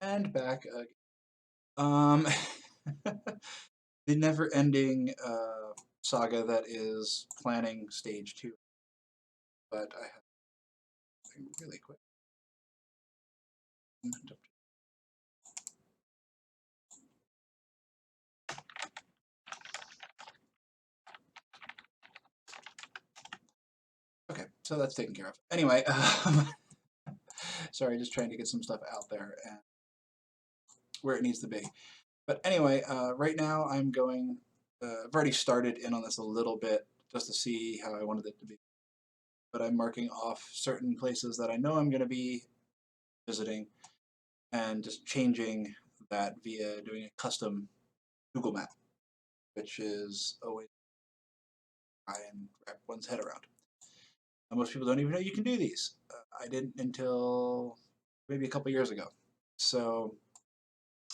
And back again. Um, the never-ending saga that is planning stage 2. But I have something really quick. Okay, so that's taken care of. Anyway, sorry, just trying to get some stuff out there and where it needs to be. But anyway, right now I'm going. I've already started in on this a little bit just to see how I wanted it to be. But I'm marking off certain places that I know I'm going to be visiting and just changing that via doing a custom Google map, which is always try and wrap one's head around. And most people don't even know you can do these. I didn't until maybe a couple years ago. So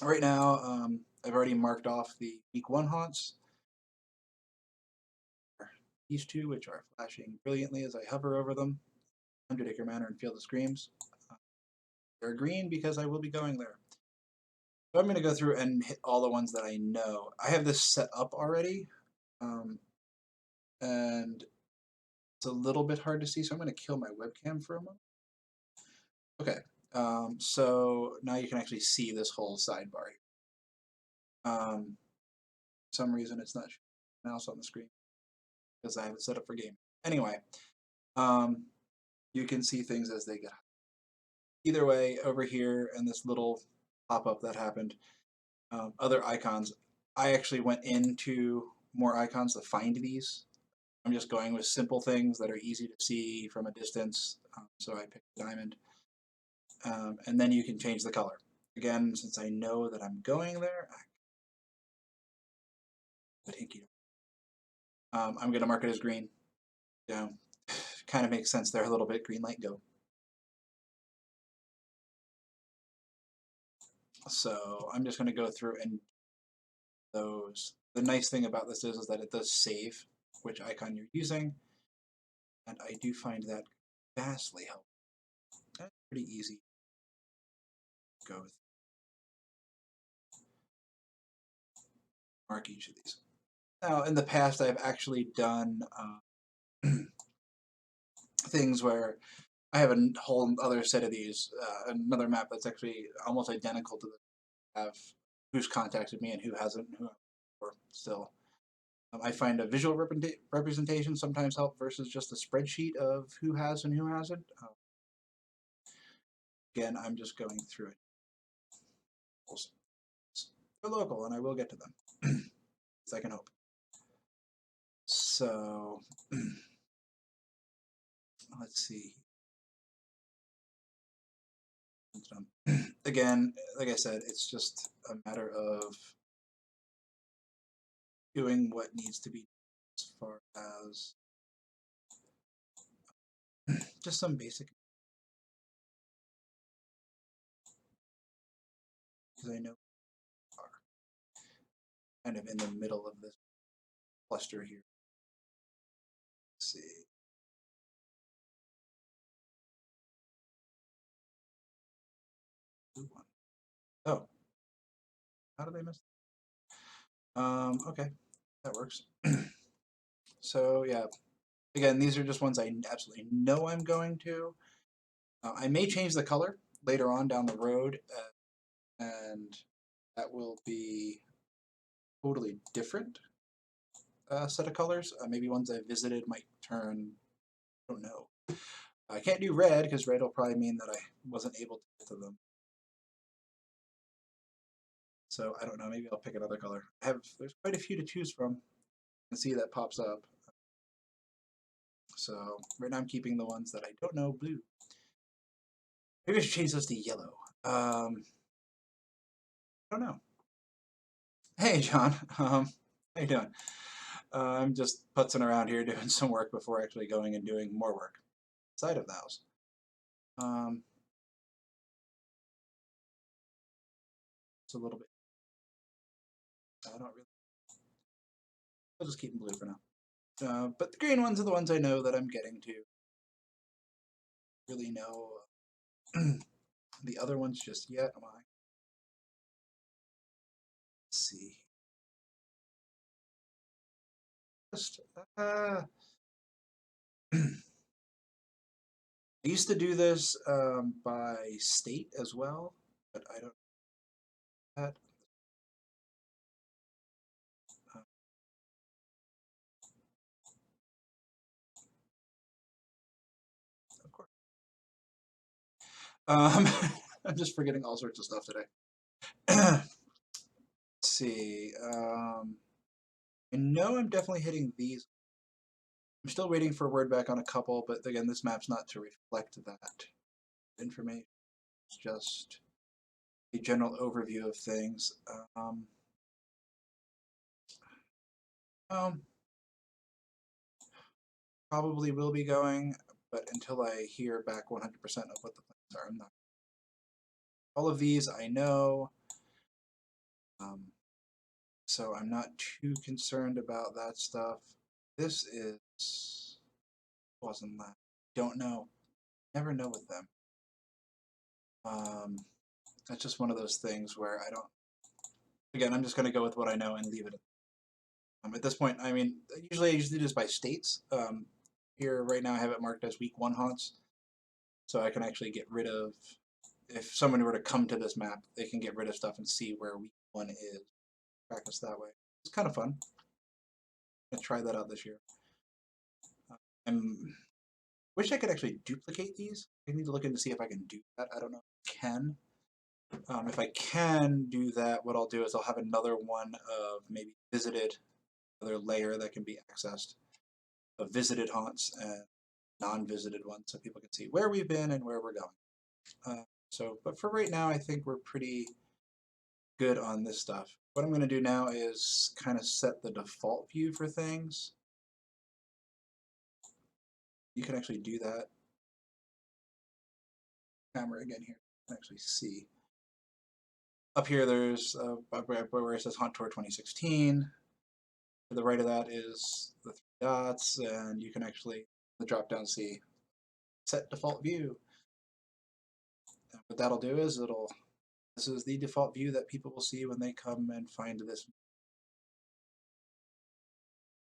right now, I've already marked off the week 1 haunts. These two, which are flashing brilliantly as I hover over them, 100 Acre Manor and Field of Screams. They're green because I will be going there. So I'm going to go through and hit all the ones that I know. I have this set up already, and it's a little bit hard to see, so I'm going to kill my webcam for a moment. Okay, so now you can actually see this whole sidebar. For some reason it's not showing mouse on the screen because I have it set up for game. Anyway, you can see things as they get. Either way, over here and this little pop-up that happened, other icons. I actually went into more icons to find these. I'm just going with simple things that are easy to see from a distance. So I picked diamond. And then you can change the color. Again, since I know that I'm going there, I'm going to mark it as green. You know, kind of makes sense there a little bit. Green light, go. So I'm just going to go through and those. The nice thing about this is that it does save which icon you're using, and I do find that vastly helpful. That's pretty easy to go with. Mark each of these. Now, in the past, I've actually done things where I have a whole other set of these, another map that's actually almost identical to the have who's contacted me and who hasn't, who or still. I find a visual representation sometimes help versus just a spreadsheet of who has and who hasn't. Again, I'm just going through it. They're local, and I will get to them. As I can hope. So, let's see. Again, like I said, it's just a matter of doing what needs to be as far as just some basic. Because I know are kind of in the middle of this cluster here. Let's see. Oh, how did I miss? Okay, that works. So yeah, again, these are just ones I absolutely know I'm going to. I may change the color later on down the road, and that will be totally different set of colors. Maybe ones I visited might turn, I don't know. I can't do red because red will probably mean that I wasn't able to get to them. So I don't know, maybe I'll pick another color. There's quite a few to choose from. You can see that pops up. So right now I'm keeping the ones that I don't know blue. Maybe I should change those to yellow. I don't know. Hey, John. How you doing? I'm just putzing around here doing some work before actually going and doing more work outside of the house. It's a little bit. I don't really. I'll just keep them blue for now. But the green ones are the ones I know that I'm getting to. Really know the other ones just yet. Am I? see. Just, I used to do this by state as well, but I don't know that. Uh, of course. I'm just forgetting all sorts of stuff today. Let's see. I know I'm definitely hitting these. I'm still waiting for word back on a couple, but again, this map's not to reflect that information. It's just a general overview of things. Um, probably will be going, but until I hear back 100% of what the plans are, I'm not. All of these I know, so I'm not too concerned about that stuff. This is wasn't that. Don't know. Never know with them. That's just one of those things where I don't. Again, I'm just going to go with what I know and leave it. At this point, I mean, usually I usually do this by states. Here right now, I have it marked as week 1 haunts, so I can actually get rid of. If someone were to come to this map, they can get rid of stuff and see where week 1 is. Practice that way. It's kind of fun. I'm gonna try that out this year. I wish I could actually duplicate these. I need to look into see if I can do that. I don't know if I can. If I can do that, what I'll do is I'll have another one of maybe visited, another layer that can be accessed of visited haunts and non-visited ones, so people can see where we've been and where we're going. But for right now, I think we're pretty good on this stuff. What I'm going to do now is kind of set the default view for things. You can actually do that. Camera again here. You can actually see. Up here, there's where it says Haunt Tour 2016. To the right of that is the 3 dots, and you can actually, the drop down, see set default view. And what that'll do is this is the default view that people will see when they come and find this.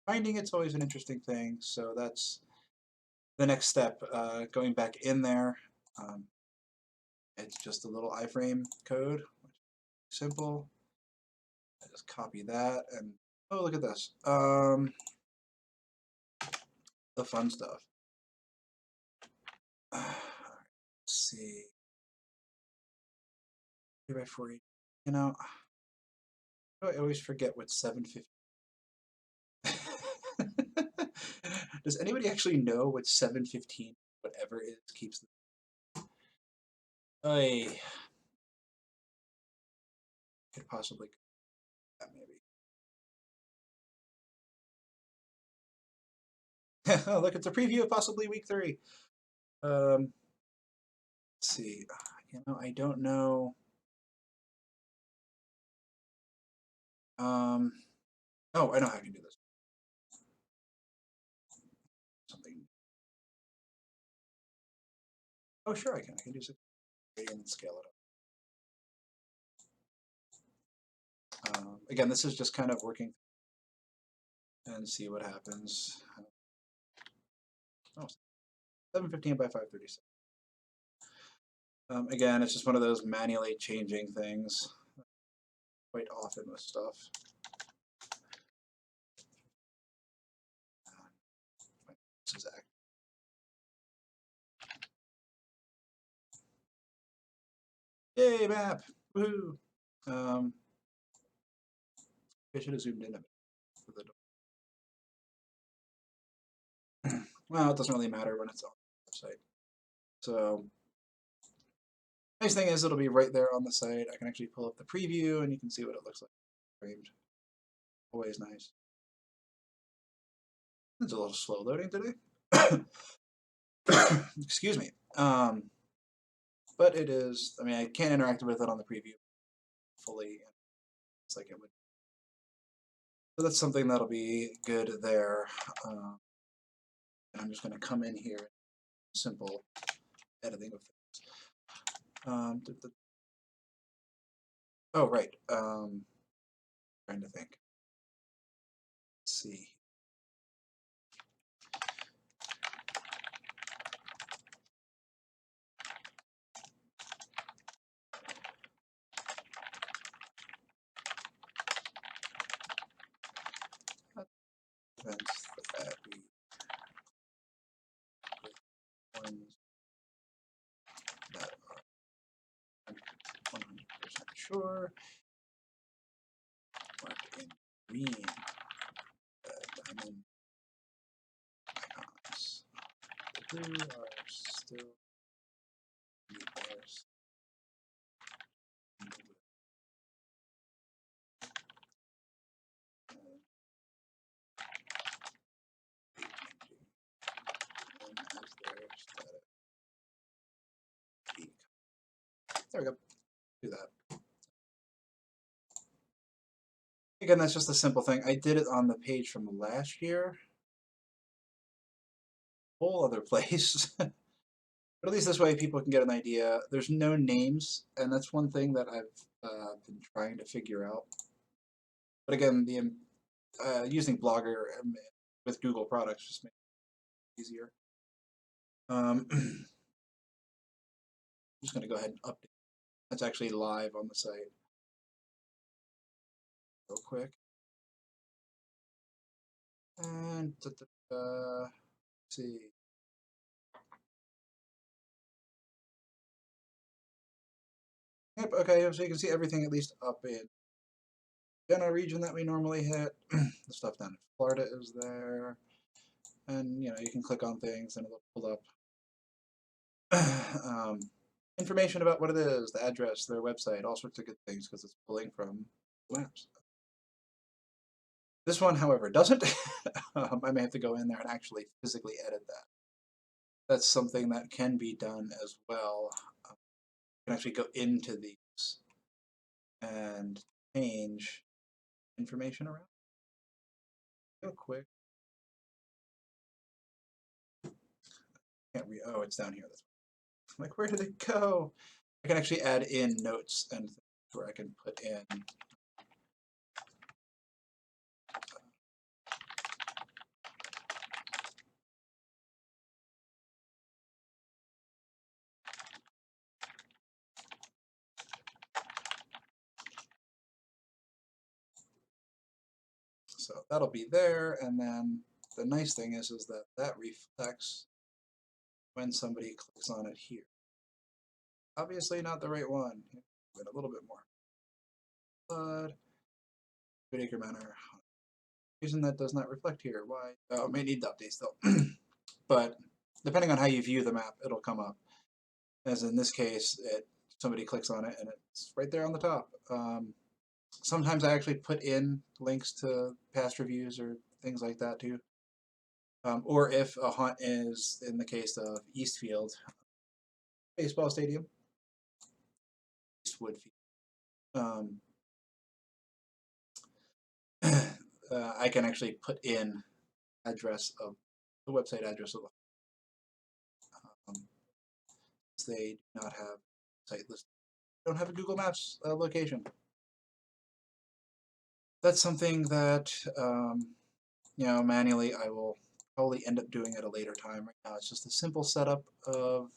Finding it's always an interesting thing, so that's the next step. Going back in there, it's just a little iframe code, simple. I just copy that, and oh, look at this. The fun stuff. Let's see. 3x4. You know, I always forget what 750. Does anybody actually know what 715, whatever it is, keeps them? I could possibly that maybe. Oh, look, it's a preview of possibly week 3. Let's see. You know, I don't know. Oh, I know how I can do this. Something. Oh, sure, I can. I can do 6 and scale it up. Again, this is just kind of working and see what happens. Oh, 715 by 536. Again, it's just one of those manually changing things quite often with stuff. This is active. Yay, map! Woohoo! I should have zoomed in a bit. Well, it doesn't really matter when it's on the website. So, nice thing is it'll be right there on the site. I can actually pull up the preview and you can see what it looks like framed. Always nice. It's a little slow loading today. Excuse me. But it is, I mean, I can't interact with it on the preview fully. It's like it would. So that's something that'll be good there. And I'm just going to come in here, simple editing of things. Oh, right. trying to think. Let's see. Events that we ones that are 100% sure. Mark in green diamond icons. The blue are still bars. There we go. Do that. Again, that's just a simple thing. I did it on the page from last year. Whole other place. But at least this way people can get an idea. There's no names, and that's one thing that I've been trying to figure out. But again, the using Blogger with Google products just makes it easier. I'm just going to go ahead and update. That's actually live on the site. Real quick. And let's see. Yep, okay, so you can see everything at least up in general region that we normally hit. The stuff down in Florida is there. And you know, you can click on things and it'll pull up information about what it is, the address, their website, all sorts of good things because it's pulling from maps. This one, however, doesn't. I may have to go in there and actually physically edit that. That's something that can be done as well. You can actually go into these and change information around. Real quick. Can't read. Oh, it's down here. That's like, where did it go? I can actually add in notes and things where I can put in so that'll be there, and then the nice thing is that that reflects when somebody clicks on it here. Obviously not the right one. But a little bit more. But Good Acre Manor. Reason that does not reflect here. Why? Oh, it may need to update still. But depending on how you view the map, it'll come up. As in this case, somebody clicks on it and it's right there on the top. Sometimes I actually put in links to past reviews or things like that too. Or if a haunt is, in the case of Eastfield, baseball stadium, Eastwood Field, I can actually put in address of the website address of the they do not have site list, don't have a Google Maps location. That's something that you know, manually I will probably end up doing at a later time. Right now it's just a simple setup of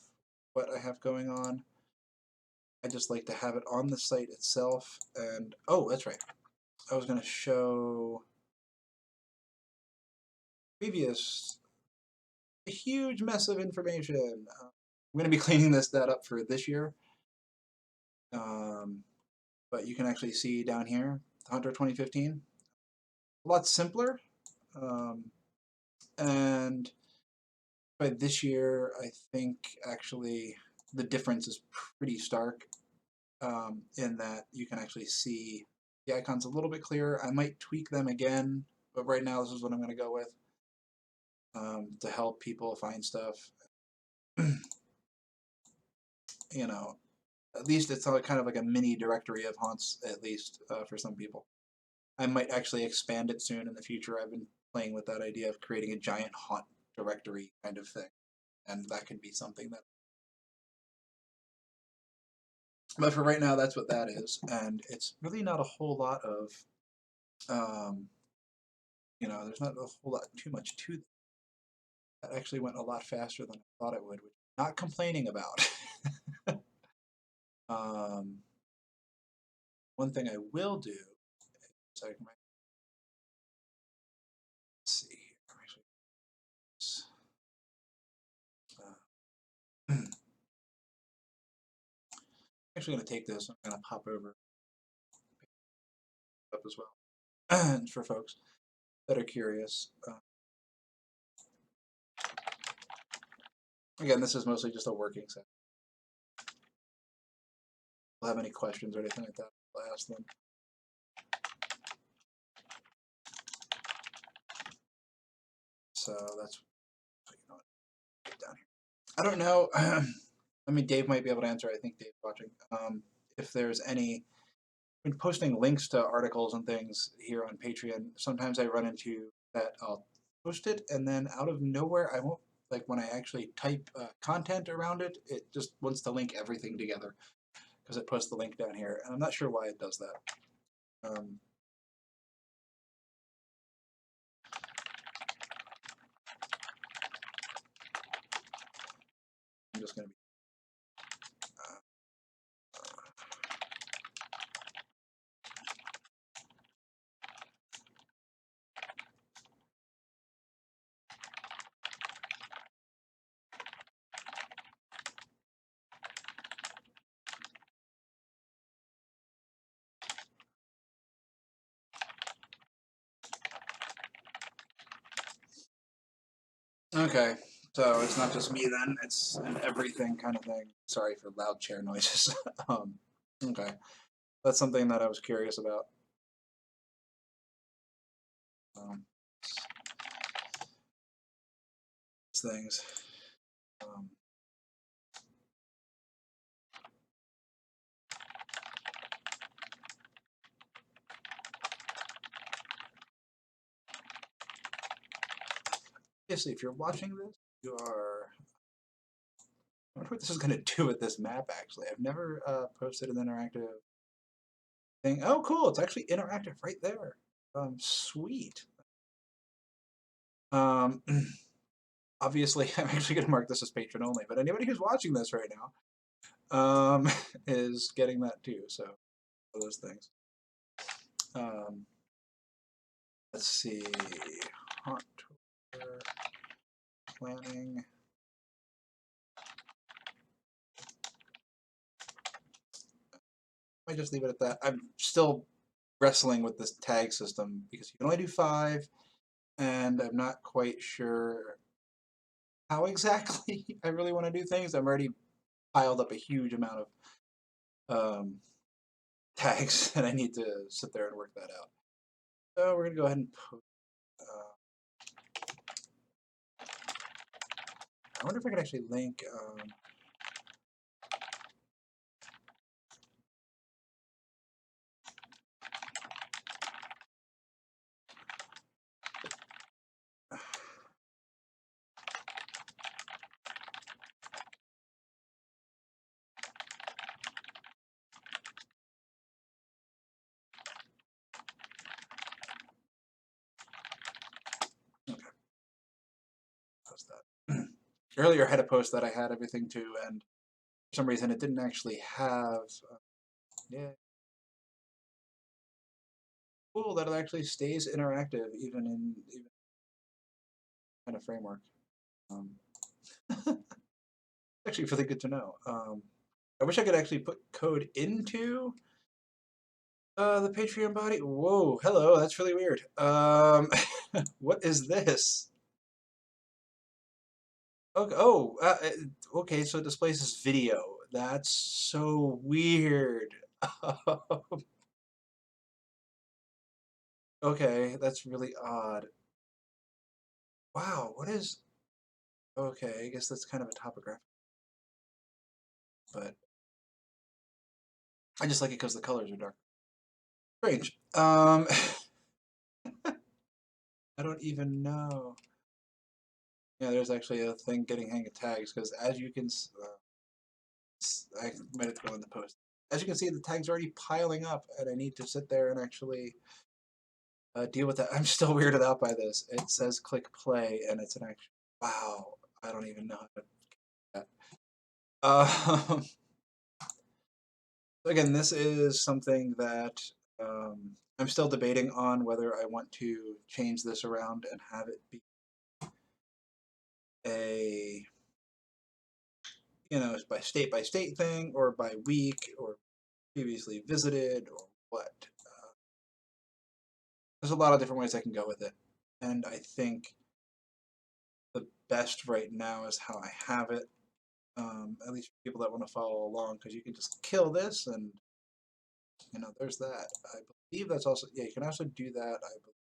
what I have going on. I just like to have it on the site itself. And oh, that's right, I was going to show previous a huge mess of information. I'm going to be cleaning that up for this year. But you can actually see down here, Hunter 2015, a lot simpler. And by this year, I think actually the difference is pretty stark in that you can actually see the icons a little bit clearer. I might tweak them again, but right now this is what I'm going to go with to help people find stuff. You know, at least it's kind of like a mini directory of haunts, at least for some people. I might actually expand it soon in the future. I've been playing with that idea of creating a giant haunt directory kind of thing, and that could be something that. But for right now, that's what that is, and it's really not a whole lot of You know, there's not a whole lot too much to that. That actually went a lot faster than I thought it would, which I'm not complaining about. um, one thing I will do is I might see here. I'm actually going to take this. I'm going to pop over up as well for folks that are curious. Again, this is mostly just a working set. If they'll have any questions or anything like that, I'll ask them. So that's, you know, down here. I don't know. I mean, Dave might be able to answer. I think Dave's watching. If there's any, when posting links to articles and things here on Patreon, sometimes I run into that I'll post it and then out of nowhere I won't, like when I actually type content around it, it just wants to link everything together because it puts the link down here, and I'm not sure why it does that. I'm just going to be okay. So it's not just me then; it's an everything kind of thing. Sorry for loud chair noises. Okay, that's something that I was curious about. Um, things. Um, Obviously, if you're watching this, you are. I wonder what this is going to do with this map. Actually, I've never posted an interactive thing. Oh, cool! It's actually interactive right there. Sweet. Um, obviously, I'm actually going to mark this as patron only, but anybody who's watching this right now is getting that too. So, those things. Let's see. Haunt tour planning. I just leave it at that. I'm still wrestling with this tag system because you can only do 5, and I'm not quite sure how exactly I really want to do things. I'm already piled up a huge amount of tags, and I need to sit there and work that out. So we're going to go ahead and put. I wonder if I could actually link. Okay, post that. Earlier, I had a post that I had everything to, and for some reason, it didn't actually have. Yeah, cool that it actually stays interactive even in even kind of framework. Um, actually, really good to know. I wish I could actually put code into the Patreon body. Whoa, hello, that's really weird. What is this? Okay, okay, so it displays this video. That's so weird. Okay, that's really odd. Wow, what is... Okay, I guess that's kind of a topographic, but I just like it because the colors are dark. Strange. I don't even know. Yeah, there's actually a thing getting hang of tags because as you can, I might have to go in the post. As you can see, the tags are already piling up, and I need to sit there and actually deal with that. I'm still weirded out by this. It says click play, and it's an actual. Wow, I don't even know how to do that. Again, this is something that I'm still debating on whether I want to change this around and have it be a by state thing, or by week, or previously visited, or what. There's a lot of different ways I can go with it, and I think the best right now is how I have it. At least for people that want to follow along, because you can just kill this, and there's that. I believe that's also, yeah, you can also do that. I believe.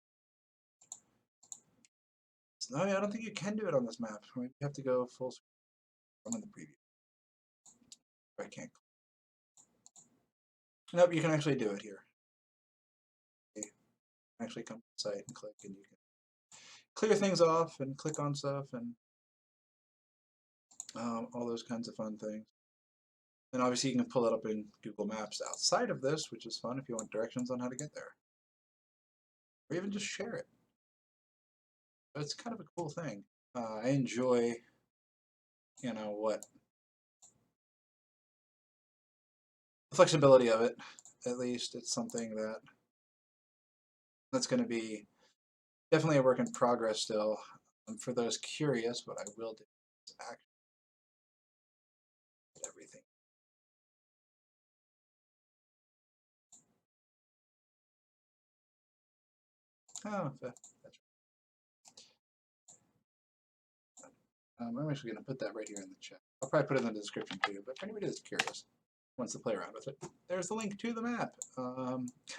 No, yeah, I don't think you can do it on this map. You have to go full screen on the preview. I can't. Nope, you can actually do it here. You can actually come to the site and click, and you can clear things off and click on stuff, and all those kinds of fun things. And obviously you can pull it up in Google Maps outside of this, which is fun if you want directions on how to get there. Or even just share it. But it's kind of a cool thing. I enjoy, what the flexibility of it. At least it's something that's going to be definitely a work in progress still. For those curious, what I will do is actually get everything. Oh, that's right. I'm actually going to put that right here in the chat. I'll probably put it in the description too, but if anybody is curious, wants to play around with it, there's the link to the map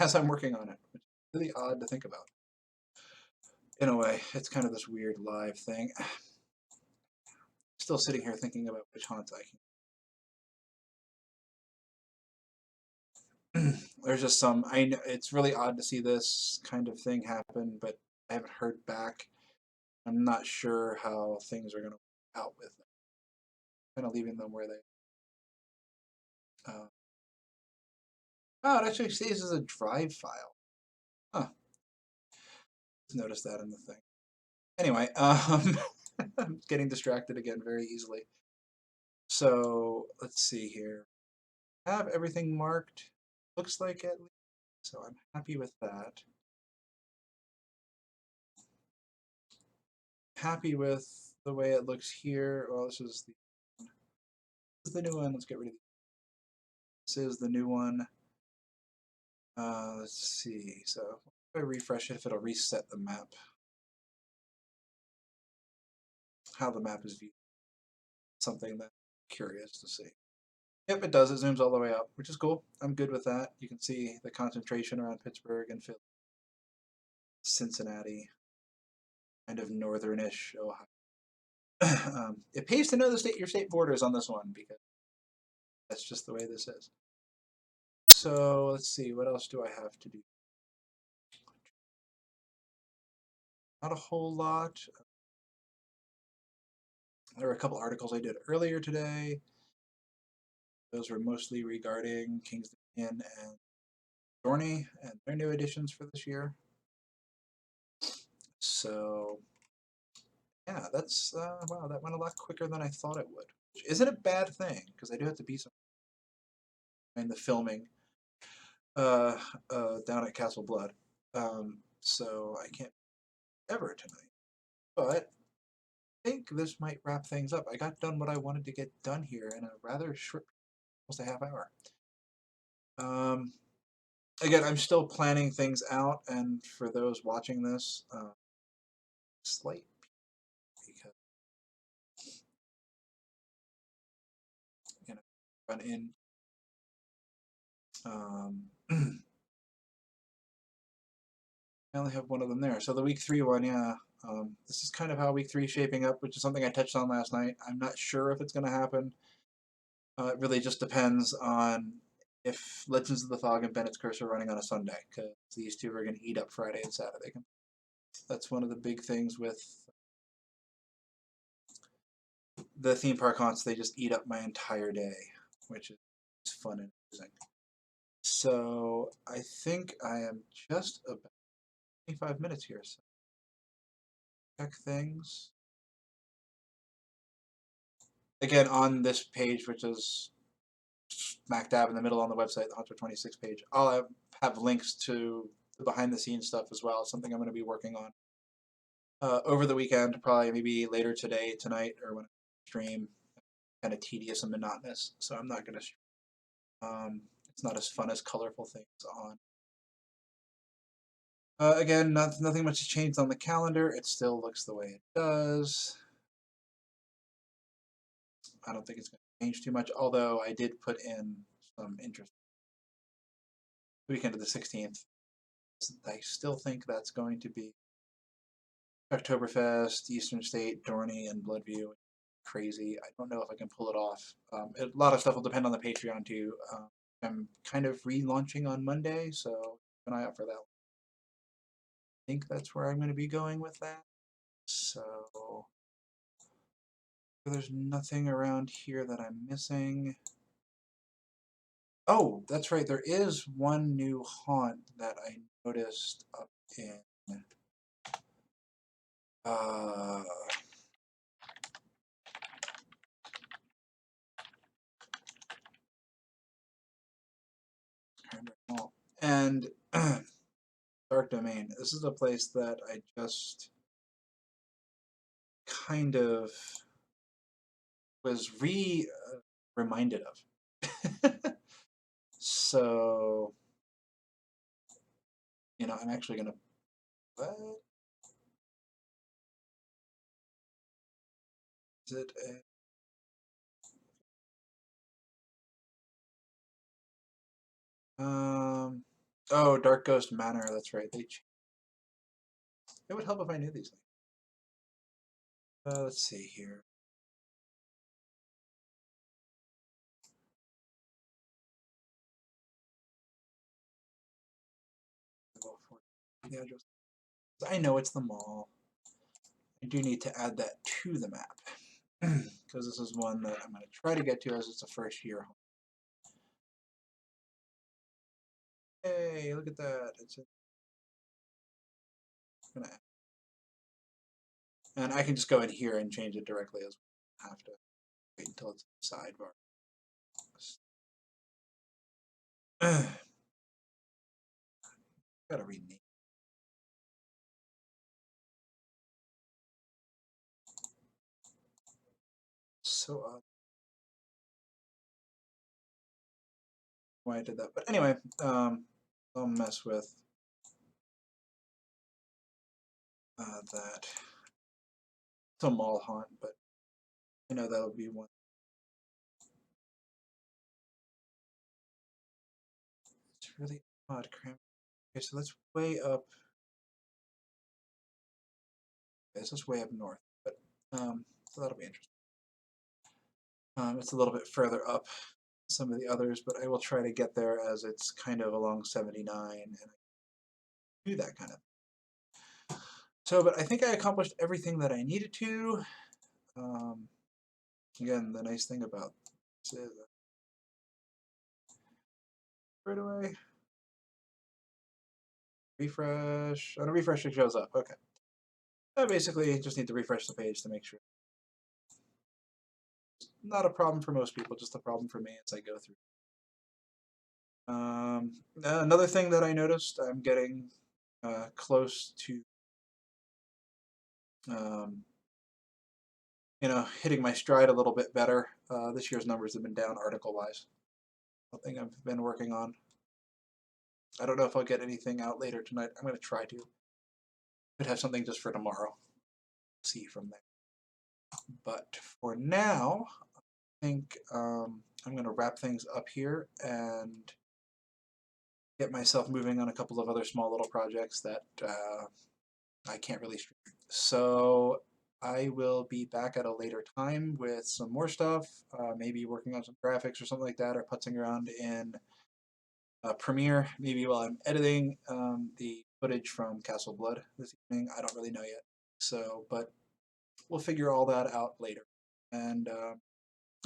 as I'm working on it, which is really odd to think about. In a way, it's kind of this weird live thing. Still sitting here thinking about which haunts I can. There's just some. I know it's really odd to see this kind of thing happen, but I haven't heard back. I'm not sure how things are going to work out with them. Kind of leaving them where they. Oh, it actually stays as a drive file. Huh. Just noticed that in the thing. Anyway, I'm getting distracted again very easily. So let's see here. I have everything marked. Looks like at least. So I'm happy with that. Happy with the way it looks here. Well, this is the new one. Let's get rid of this. Is the new one. Let's see. So if I refresh it, if it'll reset the map, how the map is viewed. Something that I'm curious to see. Yep, it does. It zooms all the way up, which is cool. I'm good with that. You can see the concentration around Pittsburgh and Philly, Cincinnati, kind of northernish Ohio. It pays to know your state borders on this one, because that's just the way this is. So let's see, what else do I have to do? Not a whole lot. There were a couple articles I did earlier today. Those were mostly regarding King's Dominion and Dorney and their new additions for this year. So yeah, that's wow, that went a lot quicker than I thought it would, which isn't a bad thing, because I do have to be some in the filming down at Castle Blood, so I can't ever tonight. But I think this might wrap things up. I got done what I wanted to get done here in a rather short, almost a half hour. Again, I'm still planning things out, and for those watching this, slight because run in. I only have one of them there. So the week 3 one, yeah. This is kind of how week 3 is shaping up, which is something I touched on last night. I'm not sure if it's going to happen. It really just depends on if Legends of the Fog and Bennett's Curse are running on a Sunday, because these two are going to eat up Friday and Saturday. That's one of the big things with the theme park haunts. They just eat up my entire day, which is fun and amusing. So I think I am just about 25 minutes here. So check things. Again, on this page, which is smack dab in the middle on the website, the Hunter 26 page, I'll have links to the behind the scenes stuff as well. Something I'm going to be working on over the weekend, probably maybe later today, tonight, or when I stream. Kind of tedious and monotonous, so I'm not going to. It's not as fun as colorful things on. Again, nothing much has changed on the calendar. It still looks the way it does. I don't think it's going to change too much, although I did put in some interest. Weekend of the 16th. I still think that's going to be Oktoberfest, Eastern State, Dorney, and Bloodview. Crazy. I don't know if I can pull it off. A lot of stuff will depend on the Patreon too. I'm kind of relaunching on Monday, so keep an eye out for that. I think that's where I'm going to be going with that. So there's nothing around here that I'm missing. Oh, that's right. There is one new haunt that I noticed up in and Dark Domain. This is a place that I just kind of was reminded of. So, I'm actually gonna. What is it? Oh, Dark Ghost Manor. That's right. It would help if I knew these things. Let's see here. The address. I know it's the mall. I do need to add that to the map because this is one that I'm going to try to get to as it's a first year home. Hey, look at that. And I can just go in here and change it directly as well. I have to wait until it's sidebar. Gotta rename. So odd. Why I did that. But anyway, I'll mess with that. It's a mall haunt, but I know that'll be one. It's really odd. Okay, so that's way up. This is way up north, but so that'll be interesting. It's a little bit further up than some of the others, but I will try to get there as it's kind of along 79 and I do that kind of. So, but I think I accomplished everything that I needed to. Again, the nice thing about this is right away. Refresh. On a refresh, it shows up. Okay. I basically just need to refresh the page to make sure. Not a problem for most people, just a problem for me as I go through. Another thing that I noticed, I'm getting close to, hitting my stride a little bit better. This year's numbers have been down article-wise. Something I've been working on. I don't know if I'll get anything out later tonight. I'm going to try to. Could have something just for tomorrow. See from there. But for now, I think I'm going to wrap things up here and get myself moving on a couple of other small little projects that I can't really stream. So I will be back at a later time with some more stuff, maybe working on some graphics or something like that, or putzing around in Premiere, maybe while I'm editing the footage from Castle Blood this evening. I don't really know yet. So, but we'll figure all that out later. And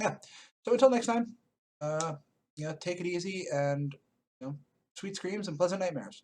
yeah, so until next time, take it easy and sweet screams and pleasant nightmares.